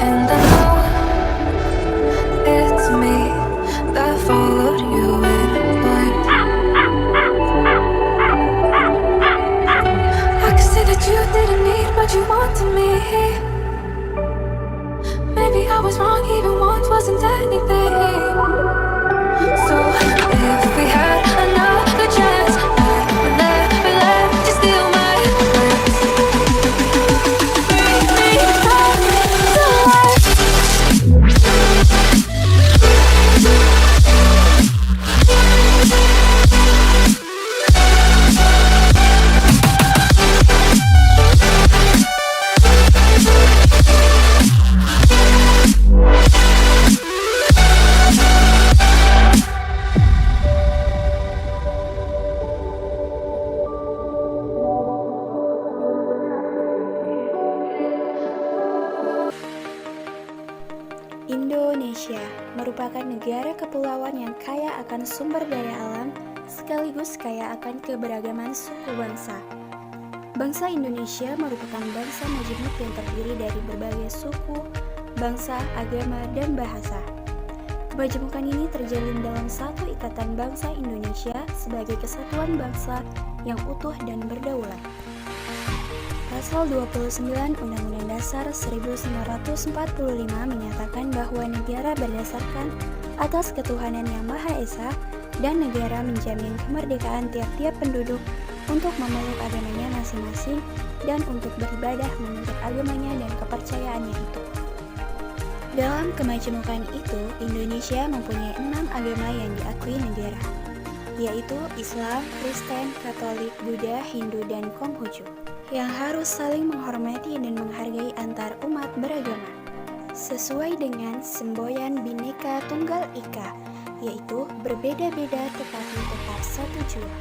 And I know it's me that followed you in blind. I can see that you didn't need what you wanted me. Maybe I was wrong, even once wasn't anything. So if we had another chance, I would never let you steal my heart. Bring me back to life. Indonesia merupakan negara kepulauan yang kaya akan sumber daya alam sekaligus kaya akan keberagaman suku bangsa. Bangsa Indonesia merupakan bangsa majemuk yang terdiri dari berbagai suku, bangsa, agama, dan bahasa. Kemajemukan ini terjalin dalam satu ikatan bangsa Indonesia sebagai kesatuan bangsa yang utuh dan berdaulat. Pasal 29 Undang-Undang Dasar 1945 menyatakan bahwa negara berdasarkan atas ketuhanan yang Maha Esa dan negara menjamin kemerdekaan tiap-tiap penduduk untuk memeluk agamanya masing-masing dan untuk beribadah menurut agamanya dan kepercayaannya itu. Dalam kemajemukan itu, Indonesia mempunyai 6 agama yang diakui negara, yaitu Islam, Kristen, Katolik, Buddha, Hindu, dan Konghucu, yang harus saling menghormati dan menghargai antar umat beragama, sesuai dengan semboyan Bhinneka Tunggal Ika, yaitu berbeda-beda tetapi tetap satu jua.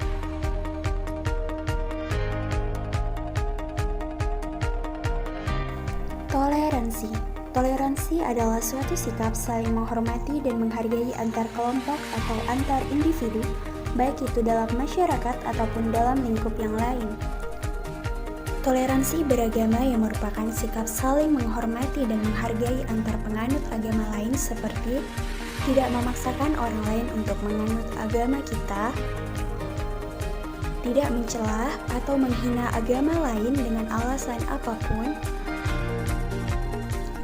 Toleransi. Toleransi adalah suatu sikap saling menghormati dan menghargai antar kelompok atau antar individu, baik itu dalam masyarakat ataupun dalam lingkup yang lain. Toleransi beragama yang merupakan sikap saling menghormati dan menghargai antar penganut agama lain seperti tidak memaksakan orang lain untuk menganut agama kita, tidak mencela atau menghina agama lain dengan alasan apapun,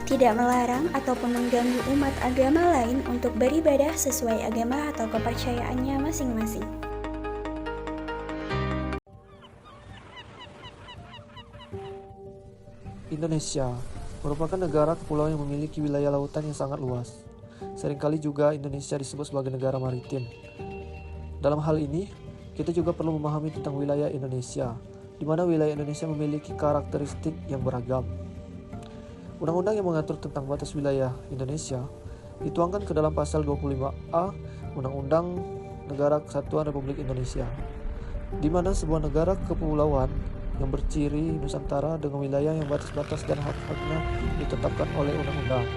tidak melarang ataupun mengganggu umat agama lain untuk beribadah sesuai agama atau kepercayaannya masing-masing. Indonesia merupakan negara kepulauan yang memiliki wilayah lautan yang sangat luas. Seringkali juga Indonesia disebut sebagai negara maritim. Dalam hal ini, kita juga perlu memahami tentang wilayah Indonesia, di mana wilayah Indonesia memiliki karakteristik yang beragam. Undang-undang yang mengatur tentang batas wilayah Indonesia dituangkan ke dalam pasal 25A Undang-Undang Negara Kesatuan Republik Indonesia, di mana sebuah negara kepulauan yang berciri Nusantara dengan wilayah yang batas-batas dan hak-haknya ditetapkan oleh undang-undang.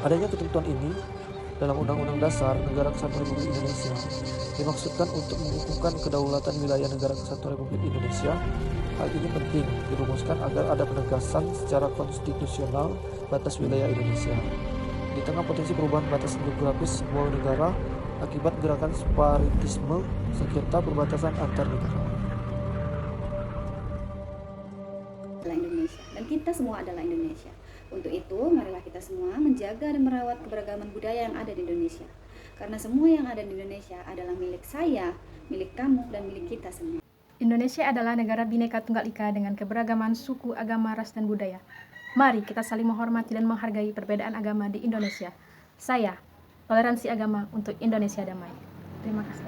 Adanya ketentuan ini dalam Undang-Undang Dasar Negara Kesatuan Republik Indonesia dimaksudkan untuk mengukuhkan kedaulatan wilayah Negara Kesatuan Republik Indonesia. Hal ini penting dirumuskan agar ada penegasan secara konstitusional batas wilayah Indonesia di tengah potensi perubahan batas geografis sebuah negara akibat gerakan separatisme sengketa perbatasan antar negara. Indonesia, dan kita semua adalah Indonesia. Untuk itu, marilah kita semua menjaga dan merawat keberagaman budaya yang ada di Indonesia. Karena semua yang ada di Indonesia adalah milik saya, milik kamu, dan milik kita semua. Indonesia adalah negara Bhinneka Tunggal Ika dengan keberagaman suku, agama, ras, dan budaya. Mari kita saling menghormati dan menghargai perbedaan agama di Indonesia. Saya, toleransi agama untuk Indonesia damai. Terima kasih.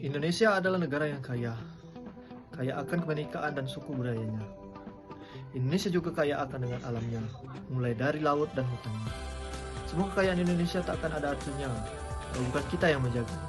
Indonesia adalah negara yang kaya akan kebinekaan dan suku budayanya. Indonesia juga kaya akan dengan alamnya, mulai dari laut dan hutannya. Semua kekayaan Indonesia tak akan ada artinya kalau bukan kita yang menjaga.